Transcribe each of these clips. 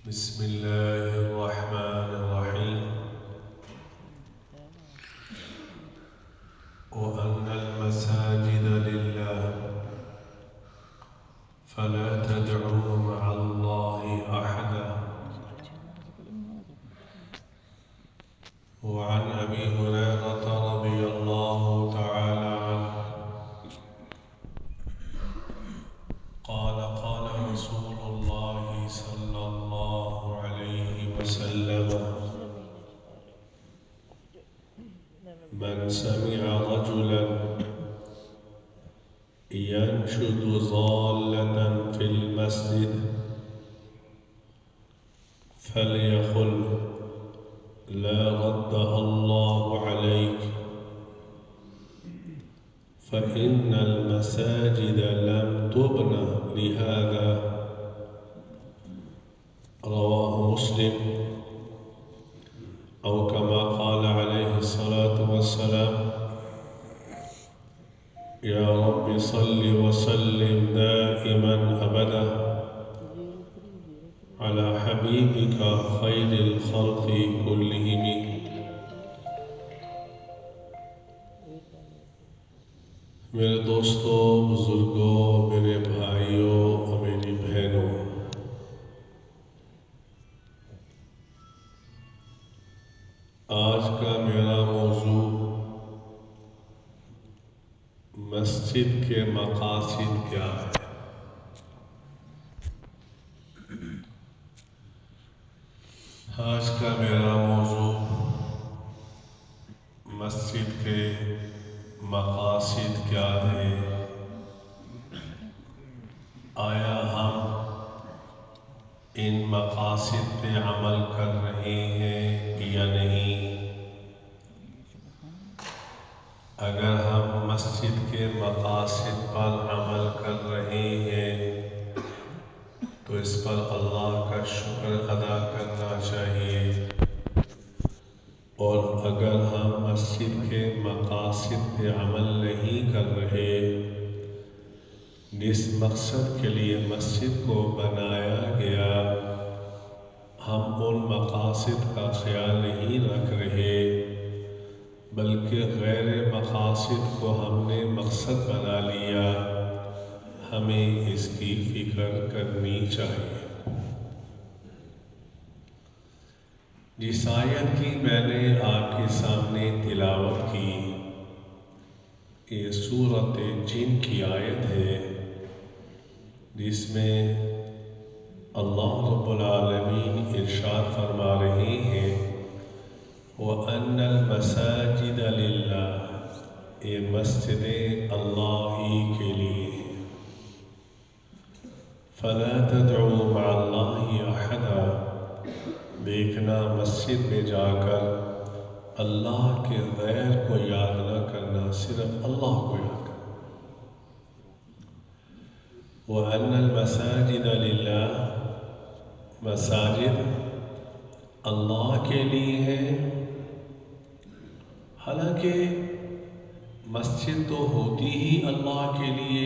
بسم الله الرحمن الرحيم وأن المساجد لله فلا تدعوا مع الله أحدا. وعن أبي هريرة رضي الله تعالى عنه قال قال رسول الله صلى الله عليه وسلم: من سمع رجلا ينشد ضالة في المسجد فليقل: لا ردها الله عليك، فإن المساجد لم تبن لهذا. رواه مسلم. أو كما قال عليه الصلاة والسلام: يا رب صل وسلم دائما أبدا على حبيبك خير الخلق كلهم. میرے دوستوں، بزرگوں، میرے بھائیوں اور میری بہنوں، آج کا میرا موضوع مسجد کے مقاصد کیا ہے۔ آج کا میرا موضوع مسجد کے مقاصد کیا ہے۔ آیا ہم ان مقاصد پہ عمل کر رہے ہیں یا نہیں؟ اگر ہم مسجد کے مقاصد پر عمل کر رہے ہیں تو اس پر اللہ کا شکر ادا کرنا چاہیے، اور اگر ہم مسجد کے مقاصد پہ عمل نہیں کر رہے، جس مقصد کے لیے مسجد کو بنایا گیا، ہم ان مقاصد کا خیال نہیں رکھ رہے بلکہ غیر مقاصد کو ہم نے مقصد بنا لیا، ہمیں اس کی فکر کرنی چاہیے۔ جس آیت کی میں نے آپ کے سامنے تلاوت کی، یہ سورۃ جن کی آیت ہے، جس میں اللہ رب العالمین ارشاد فرما رہے ہیں: وَأَنَّ الْمَسَاجِدَ لِلَّهِ، یہ مسجدیں اللہ ہی کے لیے ہیں۔ فَلَا تَدْعُوا مَعَ اللَّهِ أَحَدًا، دیکھنا مسجد میں جا کر اللہ کے غیر کو یاد نہ کرنا، صرف اللہ کو یاد کرنا۔ وَأَنَّ الْمَسَاجِدَ لِلَّهِ، مساجد اللہ کے لیے ہیں۔ حالانکہ مسجد تو ہوتی ہی اللہ کے لیے،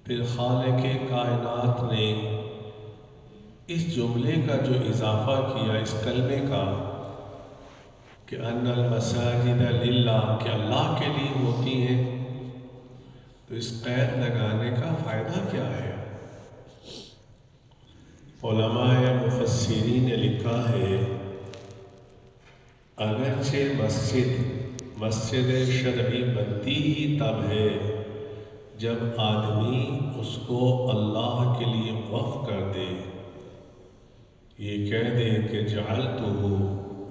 پھر خالق کائنات نے اس جملے کا جو اضافہ کیا، اس کلمے کا، کہ ان المساجد للہ، کہ اللہ کے لیے ہوتی ہیں، تو اس قید لگانے کا فائدہ کیا ہے؟ علماء مفسرین نے لکھا ہے، اگرچہ مسجد شرعی بنتی ہی تب ہے جب آدمی اس کو اللہ کے لیے وقف کر دے، یہ کہہ دے کہ جعلتہ،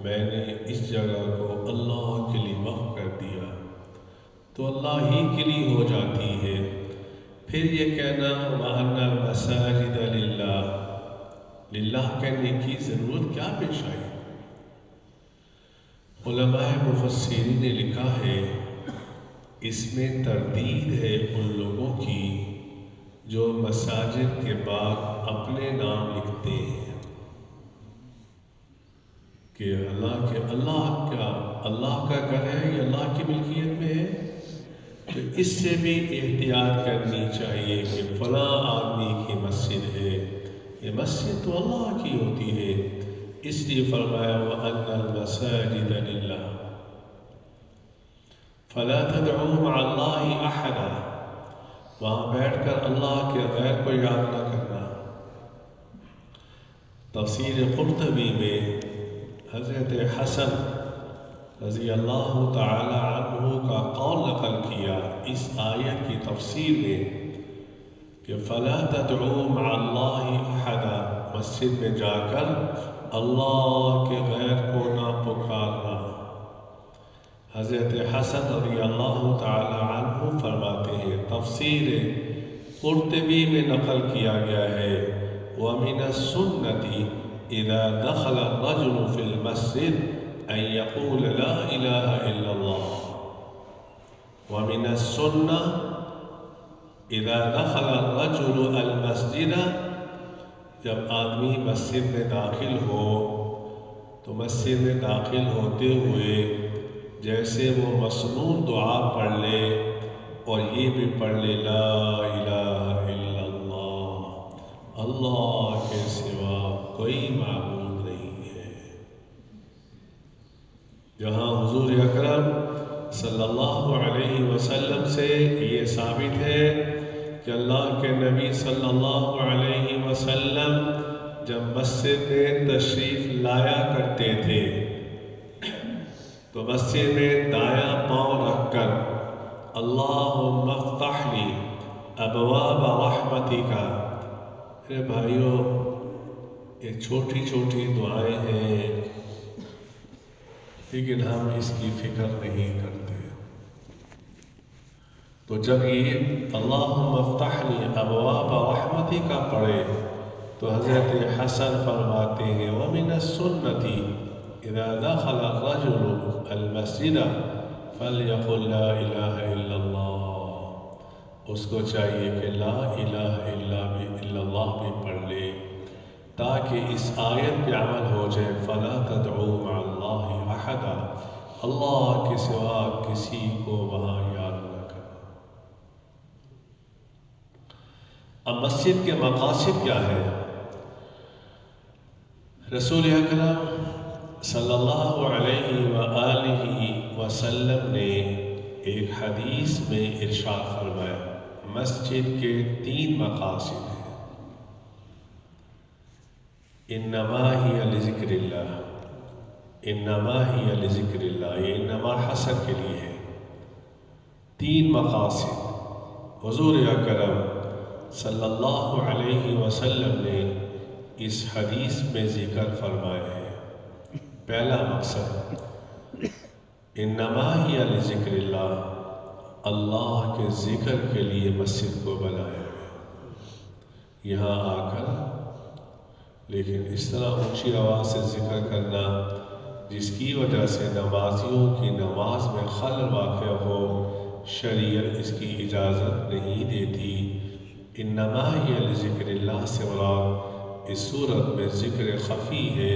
میں نے اس جگہ کو اللہ کے لیے وقف کر دیا، تو اللہ ہی کے لیے ہو جاتی ہے۔ پھر یہ کہنا وَأَنَّ الْمَسَاجِدَ لِلَّهِ، للہ کہنے کی ضرورت کیا پیش آئی؟ علماء مفسرین نے لکھا ہے، اس میں تردید ہے ان لوگوں کی جو مساجد کے بعد اپنے نام لکھتے ہیں کہ اللہ کا گھر ہے، یہ اللہ کی ملکیت میں ہے، تو اس سے بھی احتیاط کرنی چاہیے کہ فلاں آدمی کی مسجد ہے، یہ مسجد تو اللہ کی ہوتی ہے، اس لیے فرمایا وَأَنَّ الْمَسَاجِدَ لِلَّهِ فَلَا تَدْعُوا مَعَ اللَّهِ أَحَدًا، وہاں بیٹھ کر اللہ کے غیر کو یاد نہ کرنا۔ تفسیر قرطبی میں حضرت حسن رضی اللہ تعالی عنہ کا قول نقل کیا اس آیت کی تفسیر میں کہ فَلَا تَدْعُوا مَعَ اللَّهِ أَحَدًا، مسجد میں جا کر اللہ کے غیر کو نہ پکارنا۔ حضرت حسن رضی اللہ تعالی عنہ فرماتے ہیں، تفسیر قرطبی میں نقل کیا گیا ہے وَمِنَ السُّنَّةِ إِذَا دَخَلَ الرَّجُلُ فِي الْمَسْجِدِ أَن يَقُولَ لَا إِلَهَ إِلَّا اللَّهُ، وَمِنَ السُّنَّةِ اذا دخل الرجل المسجد، جب آدمی مسجد میں داخل ہو تو مسجد میں داخل ہوتے ہوئے جیسے وہ مسنون دعا پڑھ لے اور یہ بھی پڑھ لے لا الہ الا اللہ، اللہ کے سوا کوئی معبود نہیں ہے۔ جہاں حضور اکرم صلی اللہ علیہ وسلم سے یہ ثابت ہے کہ اللہ کے نبی صلی اللہ علیہ وسلم جب مسجد میں تشریف لایا کرتے تھے تو مسجد میں دایاں پاؤں رکھ کر اللہم افتح لی ابواب رحمتک، میرے بھائیوں یہ چھوٹی چھوٹی دعائیں ہیں لیکن ہم اس کی فکر نہیں کرتے۔ تو جب یہ اللہم افتح لی ابواب رحمتک پڑھے تو حضرت حسن فرماتے ہیں وَمِنَ السُّنَّةِ اذا دخل الرجل المسجد فَلْيَقُلْ لَا إِلَهَ إِلَّا اللَّهُ، اس کو چاہیے کہ لا الہ الا اللہ بھی پڑھ لے تاکہ اس آیت پہ عمل ہو جائے فَلَا تَدْعُوا مَعَ اللَّهِ أَحَدًا، اللہ کے سوا کسی کو وہاں یاد نہ کرنا۔ اب مسجد کے مقاصد کیا ہے؟ رسول اکرم صلی اللہ علیہ وآلہ وسلم نے ایک حدیث میں ارشاد فرمایا مسجد کے 3 مقاصد ہیں، انما ہی لذکر اللہ، انما ہی لذکر اللہ، یہ انما حسر کے لیے ہے۔ 3 مقاصد حضور اکرم صلی اللہ علیہ وسلم نے اس حدیث میں ذکر فرمائے ہیں۔ پہلا مقصد انما ہی لذکر اللہ، اللہ کے ذکر کے لیے مسجد کو بنایا گیا، یہاں آ کر لیکن اس طرح اونچی آواز سے ذکر کرنا جس کی وجہ سے نمازیوں کی نماز میں خلل واقع ہو، شریعت اس کی اجازت نہیں دیتی۔ انما ہی لذکر اللہ سے مراد اس صورت میں ذکر خفی ہے،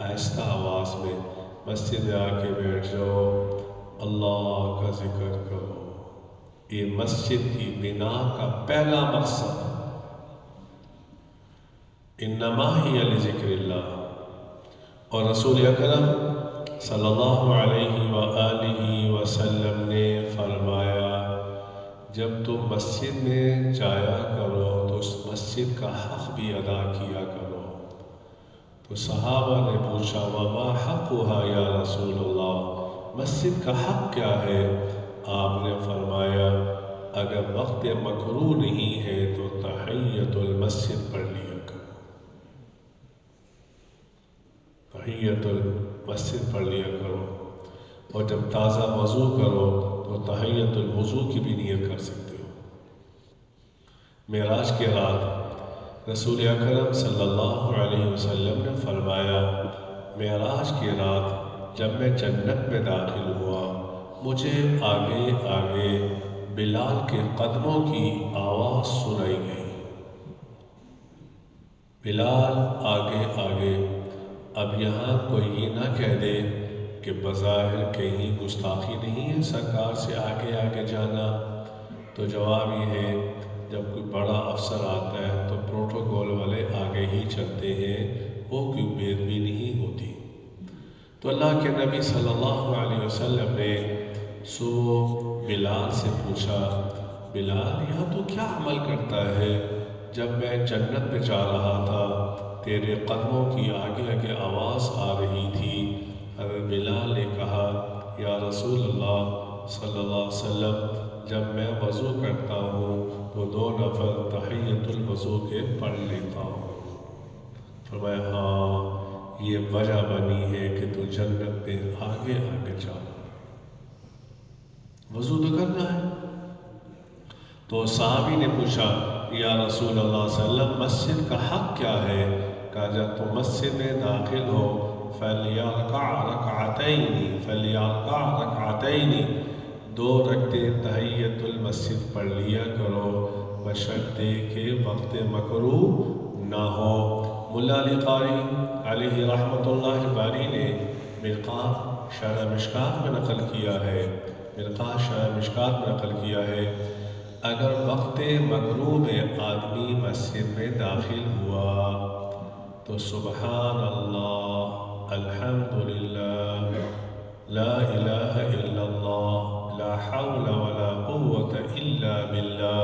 آہستہ آواز میں مسجد میں آ کے بیٹھ جاؤ، اللہ کا ذکر کرو، یہ مسجد کی بنا کا پہلا مقصد انما ہی لذکر اللہ۔ اور رسول اکرم صلی اللہ علیہ وآلہ وسلم نے فرمایا جب تم مسجد میں جایا کرو تو اس مسجد کا حق بھی ادا کیا کرو۔ تو صحابہ نے پوچھا وما حقها یا رسول اللہ، مسجد کا حق کیا ہے؟ آپ نے فرمایا اگر وقت مکروہ نہیں ہے تو تحیۃ المسجد پڑھ لیا کرو، تحیۃ المسجد پڑھ لیا کرو، اور جب تازہ وضو کرو تو تحیۃ الوضو کی بھی نیت کر سکتے ہو۔ معراج کی رات رسول اکرم صلی اللہ علیہ وسلم نے فرمایا معراج کی رات جب میں جنت میں داخل ہوا مجھے آگے آگے بلال کے قدموں کی آواز سنائی گئی، بلال آگے آگے۔ اب یہاں کوئی یہ نہ کہہ دے کہ بظاہر کہیں گستاخی نہیں ہے سرکار سے آگے آگے جانا، تو جواب یہ ہے جب کوئی بڑا افسر آتا ہے تو پروٹوکول والے آگے ہی چلتے ہیں، وہ کوئی بے ادبی نہیں ہوتی۔ تو اللہ کے نبی صلی اللہ علیہ وسلم نے صبح بلال سے پوچھا، بلال یہاں تو کیا عمل کرتا ہے؟ جب میں جنت میں جا رہا تھا تیرے قدموں کی آگے آگے آواز آ رہی تھی۔ حضرت بلال نے کہا، یا رسول اللہ صلی اللہ علیہ وسلم، جب میں وضو کرتا ہوں تو 2 نفل تحیۃ الوضو کے پڑھ لیتا ہوں۔ فرمایا ہاں، یہ وجہ بنی ہے کہ تو جنت میں آگے آگے جا، وضو تو کرنا ہے۔ تو صحابی نے پوچھا، یا رسول اللہ صلی اللہ علیہ وسلم مسجد کا حق کیا ہے؟ کہا جب تم مسجد میں داخل ہو فَلْيَرْكَعْ رَكْعَتَيْنِ فَلْيَرْكَعْ رَكْعَتَيْنِ 2 رکعتیں تحیۃ المسجد پڑھ لیا کرو، بشرطے کہ وقت مکروہ نہ ہو۔ ملا علی قاری علیہ رحمۃ اللہ باری نے مرقات شرح مشکات میں نقل کیا ہے، مرقات شرح مشکات میں نقل کیا ہے، اگر وقت مکروہ میں آدمی مسجد میں داخل ہوا تو سبحان اللہ، الحمدللہ، لا الہ الا اللہ، لا حول ولا قوة الا باللہ،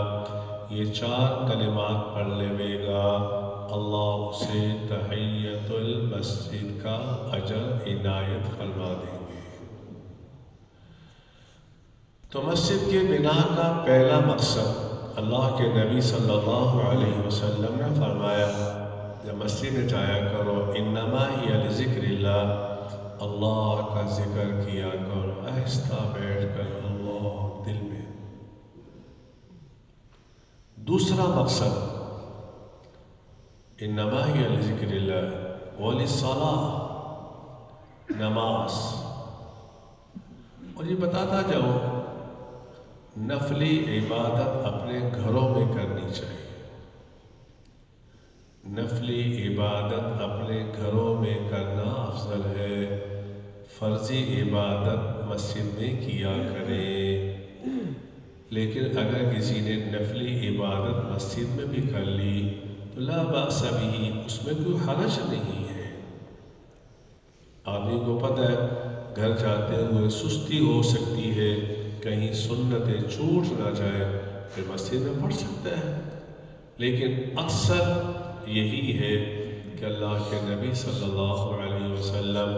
یہ 4 کلمات پڑھ لے گا، اللہ اسے تحیۃ المسجد کا اجر عنایت فرما دیں گے۔ تو مسجد کے بنا کا پہلا مقصد اللہ کے نبی صلی اللہ علیہ وسلم نے فرمایا، جب مسجد میں جایا کرو انما ہی لذکر اللہ، اللہ کا ذکر کیا کرو، آہستہ بیٹھ کر اللہ دل میں۔ دوسرا مقصد انما ہی لذکر اللہ وللصلاۃ، نماز۔ اور یہ بتاتا جاؤ، نفلی عبادت اپنے گھروں میں کرنی چاہیے، نفلی عبادت اپنے گھروں میں کرنا افضل ہے، فرضی عبادت مسجد میں کیا کریں۔ لیکن اگر کسی نے نفلی عبادت مسجد میں بھی کر لی تو لا بأس بہ، اس میں کوئی حرج نہیں ہے۔ آدمی کو پتہ ہے گھر جاتے ہوئے سستی ہو سکتی ہے، کہیں سنتیں چھوٹ نہ جائے، پھر مسجد میں پڑھ سکتا ہے۔ لیکن اکثر یہی ہے کہ اللہ کے نبی صلی اللہ علیہ وسلم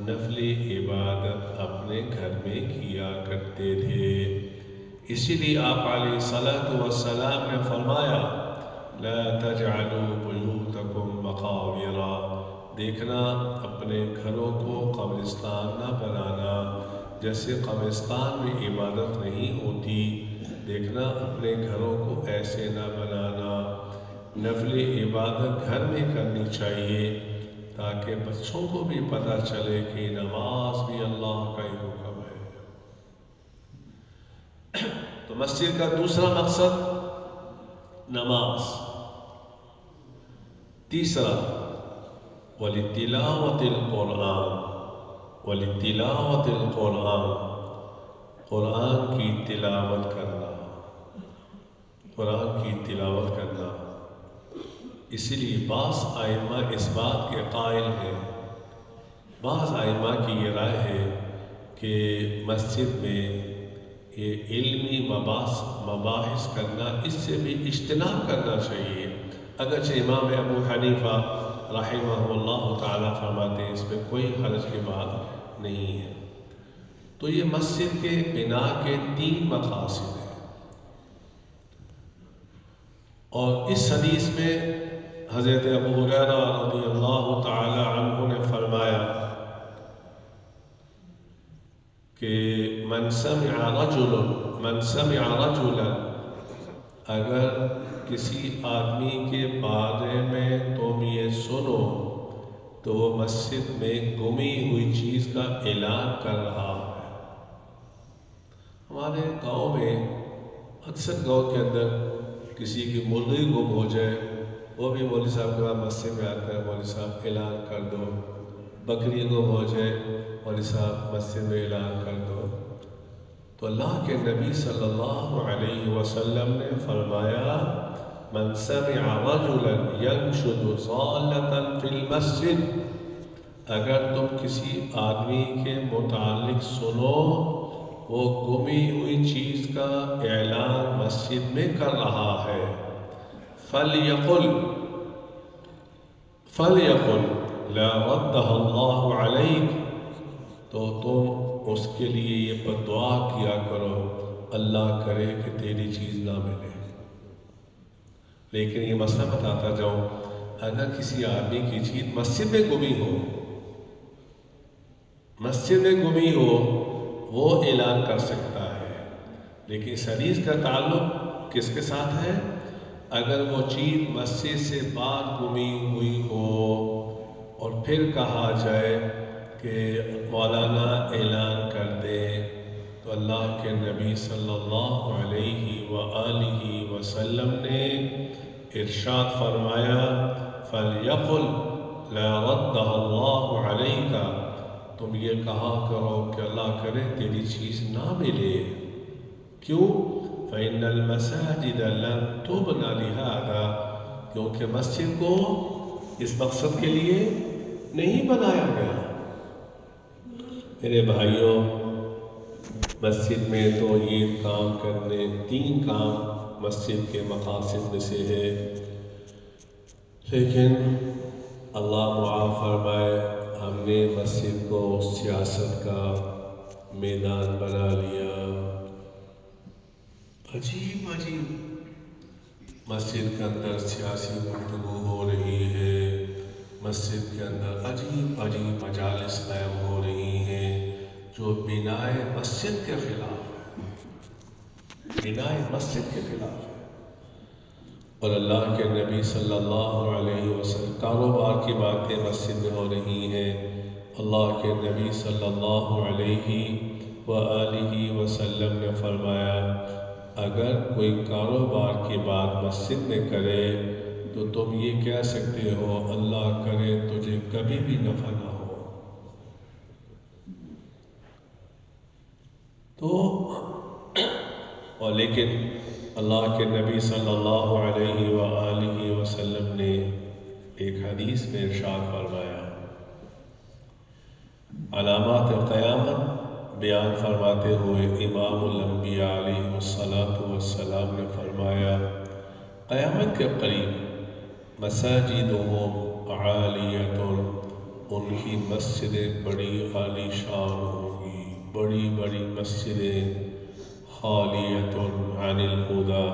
نفلی عبادت اپنے گھر میں کیا کرتے تھے، اسی لیے آپ علیہ الصلاۃ والسلام نے فرمایا، لا تجعلوا بیوتکم مقابر، دیکھنا اپنے گھروں کو قبرستان نہ بنانا، جیسے قبرستان میں عبادت نہیں ہوتی، دیکھنا اپنے گھروں کو ایسے نہ بنانا۔ نفلی عبادت گھر میں کرنی چاہیے تاکہ بچوں کو بھی پتہ چلے کہ نماز بھی اللہ کا ہی حکم ہے۔ تو مسجد کا دوسرا مقصد نماز۔ تیسرا وَلِتِّلَاوَةِ الْقُرْآنِ، وَلِتِّلَاوَةِ الْقُرْآنِ، قرآن کی تلاوت کرنا، قرآن کی تلاوت کرنا۔ اسی لیے بعض ائمہ اس بات کے قائل ہیں، بعض ائمہ کی یہ رائے ہے کہ مسجد میں یہ علمی مباحث کرنا، اس سے بھی اجتناب کرنا چاہیے، اگرچہ امام ابو حنیفہ رحمہ اللہ تعالیٰ فرماتے ہیں اس میں کوئی حرج کی بات نہیں ہے۔ تو یہ مسجد کے بنا کے 3 مقاصد ہیں، اور اس حدیث میں حضرت ابو ہریرہ رضی اللہ تعالی عنہ نے فرمایا کہ من سمع رجلا، اگر کسی آدمی کے بارے میں تم یہ سنو تو وہ مسجد میں گمی ہوئی چیز کا اعلان کر رہا ہے۔ ہمارے گاؤں میں اکثر گاؤں کے اندر کسی کی مرغی گم ہو جائے، وہ بھی مولوی صاحب کے بعد مسجد میں آتا ہے، مولوی صاحب اعلان کر دو۔ بکری گم ہو جائے، مولوی صاحب مسجد میں اعلان کر دو۔ تو اللہ کے نبی صلی اللہ علیہ وسلم نے فرمایا من سمع رجلا ينشد ضالة في المسجد، اگر تم کسی آدمی کے متعلق سنو وہ گمی ہوئی چیز کا اعلان مسجد میں کر رہا ہے، فَلْيَقُلْ لَا رَدَّهَ اللَّهُ عَلَيْكَ، تو تم اس کے لیے یہ بدعا کیا کرو اللہ کرے کہ تیری چیز نہ ملے۔ لیکن یہ مسئلہ بتاتا جاؤں، اگر کسی آدمی کی چیز مسجد میں گمی ہو وہ اعلان کر سکتا ہے، لیکن اس حدیث کا تعلق کس کے ساتھ ہے؟ اگر وہ چیز مسجد سے باہر گمی ہوئی ہو اور پھر کہا جائے کہ مولانا اعلان کر دے، تو اللہ کے نبی صلی اللہ علیہ وآلہ وسلم نے ارشاد فرمایا فَلْيَقُلْ لَا رَدَّهَ اللَّهُ عَلَيْكَ، تم یہ کہا کرو کہ اللہ کرے تیری چیز نہ ملے۔ کیوں؟ فَإِنَّ الْمَسَاجِدَ لَمْ تُبْنَ لِهَذَا، کیونکہ مسجد کو اس مقصد کے لیے نہیں بنایا گیا۔ میرے بھائیوں، مسجد میں تو یہ کام کرنے، 3 کام مسجد کے مقاصد میں سے ہے، لیکن اللہ معاف فرمائے ہم نے مسجد کو سیاست کا میدان بنا لیا۔ عجیب مسجد کے اندر سیاسی گفتگو ہو رہی ہے، مسجد کے اندر عجیب مجالس قائم ہو رہی ہیں جو بنائے مسجد کے خلاف ہے، اور اللہ کے نبی صلی اللہ علیہ وسلم کاروبار کی باتیں مسجد میں ہو رہی ہیں۔ اللہ کے نبی صلی اللہ علیہ وآلہ وسلم نے فرمایا اگر کوئی کاروبار کی بات مسجد میں کرے تو تم یہ کہہ سکتے ہو اللہ کرے تجھے کبھی بھی نفع نہ ہو۔ اور لیکن اللہ کے نبی صلی اللہ علیہ وآلہ وسلم نے ایک حدیث میں ارشاد فرمایا، علامات قیامت بیان فرماتے ہوئے امام الانبیاء علیہ السلام نے فرمایا قیامت کے قریب مساجدہم عالیۃ، ان کی مسجدیں بڑی عالی شان ہوں گی، بڑی مسجدیں، خالیۃ عن الہدی،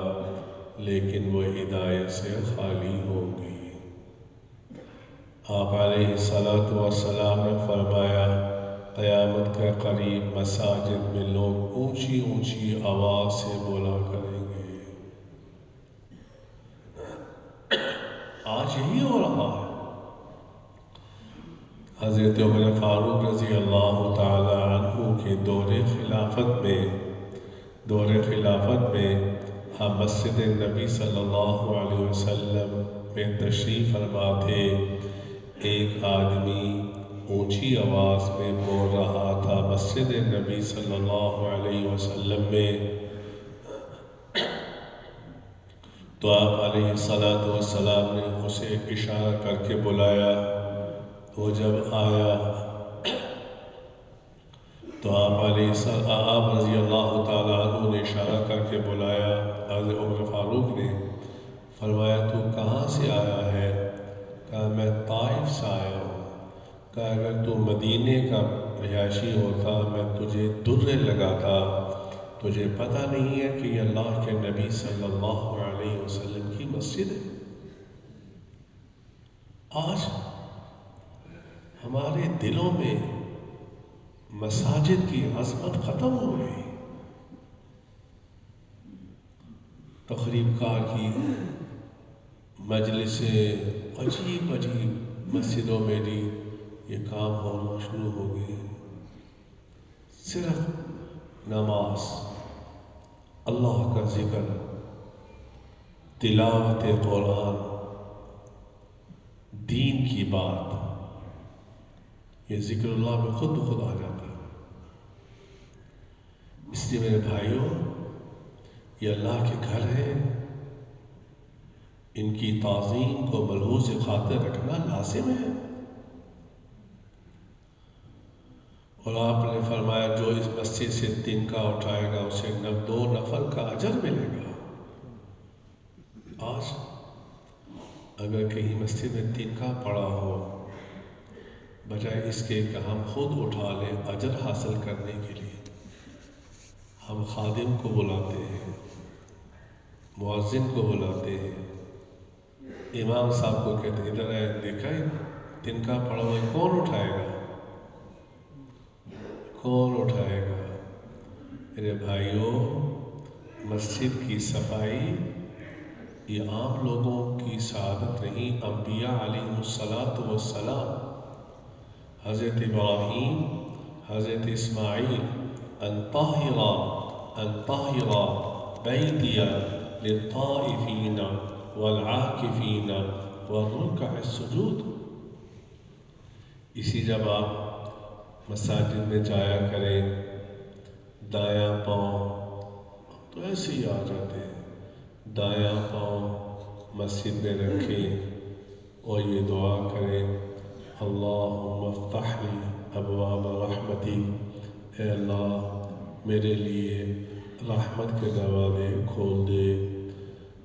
لیکن وہ ہدایت سے خالی ہوں گی۔ آپ علیہ السلام نے فرمایا قیامت کے قریب مساجد میں لوگ اونچی آواز سے بولا کریں گے۔ آج یہی ہو رہا ہے۔ حضرت عمر فاروق رضی اللہ تعالی عنہ کے دور خلافت میں ہم مسجد نبی صلی اللہ علیہ وسلم میں تشریف فرما تھے، ایک آدمی اونچی آواز میں بول رہا تھا مسجد نبی صلی اللہ علیہ وسلم میں، تو آپ علیہ السلام نے اسے اشارہ کر کے بلایا۔ وہ جب آیا تو آپ رضی اللہ تعالیٰ عنہ نے اشارہ کر کے بلایا۔ حضرت عمر فاروق نے فرمایا تو کہاں سے آیا ہے؟ کہا میں طائف سے آیا ہوں۔ کہا اگر تو مدینے کا رہائشی ہوتا میں تجھے درے لگاتا، تجھے پتہ نہیں ہے کہ یہ اللہ کے نبی صلی اللہ علیہ وسلم کی مسجد ہے۔ آج ہمارے دلوں میں مساجد کی عظمت ختم ہو گئی۔ تقریب کار کی مجلسیں عجیب مسجدوں میں بھی یہ کام ہونا شروع ہو گئے۔ صرف نماز، اللہ کا ذکر، تلاوت قرآن، دین کی بات، یہ ذکر اللہ میں خود بخود آ جاتا ہے۔ اس اس لیے میرے بھائیوں، یہ اللہ کے گھر ہے، ان کی تعظیم کو ملحوظ خاطر رکھنا لازم ہے۔ اور آپ نے فرمایا جو اس مسجد سے تنکا اٹھائے گا اسے 2 نفل کا اجر ملے گا۔ آج اگر کہیں مسجد میں تنکا پڑا ہو، بجائے اس کے کہ ہم خود اٹھا لیں اجر حاصل کرنے کے لیے، ہم خادم کو بلاتے ہیں، مؤذن کو بلاتے ہیں، امام صاحب کو کہتے ہیں ادھر آئے، دیکھا ہے تنکا پڑا ہوا ہے، کون اٹھائے گا؟ کون اٹھائے گا؟ میرے بھائیوں، مسجد کی صفائی یہ عام لوگوں کی سعادت نہیں، انبیاء علیہ السلام، حضرت ابراہیم، حضرت اسماعیل، ان طاہر بیتی للطائفین والعاکفین والرکع السجود۔ اسی جب آپ مساجد میں جایا کریں، دایاں پاؤں تو ایسے ہی آ جاتے ہیں، دایاں پاؤں مسجد میں رکھیں اور یہ دعا کریں، اللہم افتح لی ابواب رحمتک، اے اللہ میرے لیے رحمت کے دروازے کھول دے۔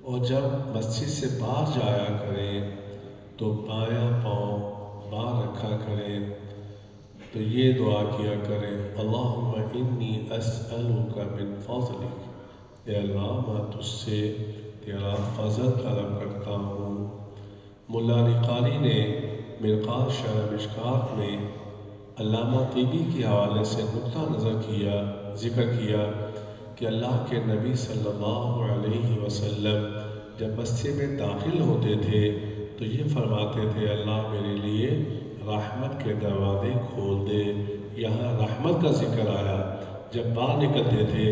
اور جب مسجد سے باہر جایا کریں تو بایاں پاؤں باہر رکھا کریں، تو یہ دعا کیا کریں، اللہم انی اسألک من فضلک، اے اللہ میں تجھ سے تیرا فضل طلب کرتا ہوں۔ ملا علی قاری نے مرقات شرح مشکات میں علامہ طیبی کے حوالے سے نقطہ نظر کیا، ذکر کیا کہ اللہ کے نبی صلی اللہ علیہ وسلم جب مسجد میں داخل ہوتے تھے تو یہ فرماتے تھے، اللہ میرے لیے رحمت کے دروازے کھول دے۔ یہاں رحمت کا ذکر آیا۔ جب باہر نکلتے تھے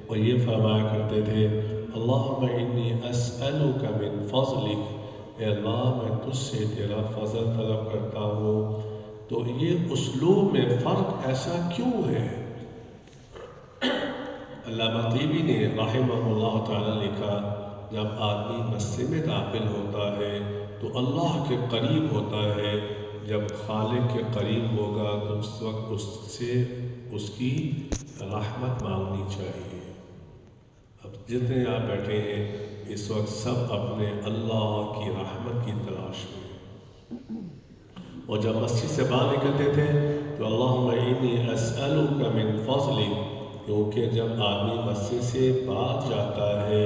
اور یہ فرمایا کرتے تھے، اللہم انی اسألک من فضلک، اے اللہ میں تجھ سے تیرا فضل طلب کرتا ہوں۔ تو یہ اسلوب میں فرق ایسا کیوں ہے؟ علامہ طیبی نے رحمہ اللہ تعالی لکھا، جب آدمی مسجد میں داخل ہوتا ہے تو اللہ کے قریب ہوتا ہے، جب خالق کے قریب ہوگا تو اس وقت اس سے اس کی رحمت مانگنی چاہیے۔ اب جتنے آپ بیٹھے ہیں اس وقت سب اپنے اللہ کی رحمت کی تلاش میں، اور جب مسجد سے باہر نکلتے تھے تو اللہم انی اسألک من فضلک، کیونکہ جب آدمی مسجد سے باہر جاتا ہے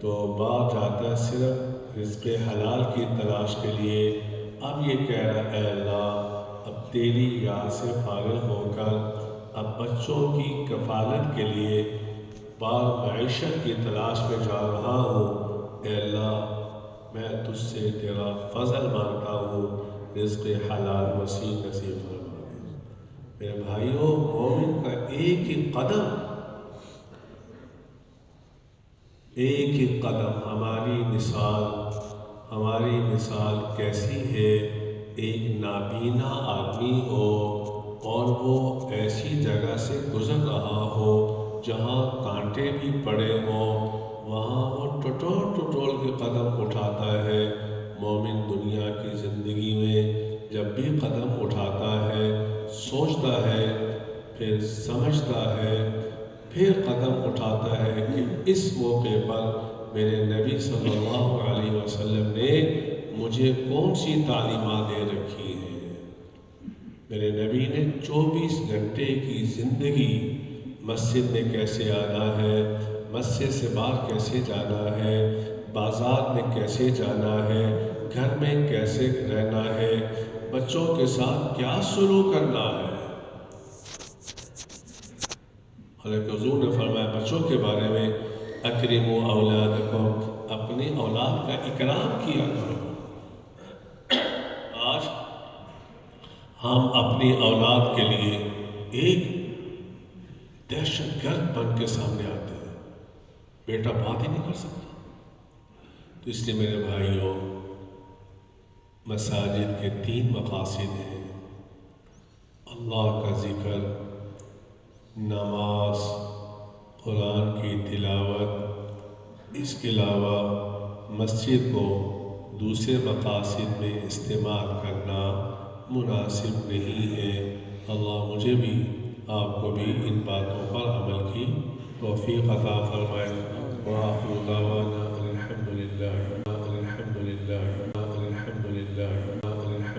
تو باہر جاتا ہے صرف رزق حلال کی تلاش کے لیے۔ اب یہ کہہ رہا اے اللہ اب تیری یاد سے فارغ ہو کر اب بچوں کی کفالت کے لیے بار معیشت کی تلاش میں جا رہا ہوں، اے اللہ میں تجھ سے تیرا فضل مانگتا ہوں، رزق حلال وسیع نصیب فرما دے۔ میرے بھائیوں، مومن کا ایک ہی قدم ہماری مثال کیسی ہے؟ ایک نابینا آدمی ہو اور وہ ایسی جگہ سے گزر رہا ہو جہاں کانٹے بھی پڑے ہوں، وہاں وہ ٹٹول کے قدم اٹھاتا ہے۔ مومن دنیا کی زندگی میں جب بھی قدم اٹھاتا ہے، سوچتا ہے، پھر سمجھتا ہے، پھر قدم اٹھاتا ہے کہ اس موقع پر میرے نبی صلی اللہ علیہ وسلم نے مجھے کون سی تعلیمات دے رکھی ہیں۔ میرے نبی نے 24 گھنٹے کی زندگی مسجد میں کیسے آنا ہے، مسجد سے باہر کیسے جانا ہے، بازار میں کیسے جانا ہے، گھر میں کیسے رہنا ہے، بچوں کے ساتھ کیا سلوک کرنا ہے۔ حضرت حضور نے فرمایا بچوں کے بارے میں، اکرموا اولادکم، اپنی اولاد کا اکرام کیا کرو۔ آج ہم اپنی اولاد کے لیے ایک دہشت گرد بن کے سامنے آتے ہیں، بیٹا بات ہی نہیں کر سکتا۔ تو اس لیے میرے بھائیوں، مساجد کے 3 مقاصد ہیں: اللہ کا ذکر، نماز قرآن کی تلاوت، اس کے علاوہ مسجد کو دوسرے مقاصد میں استعمال کرنا مناسب نہیں ہے۔ اللہ مجھے بھی آپ کو بھی ان باتوں پر عمل کی توفیق عطا فرمائے۔ وآخر دعوانا الحمد للہ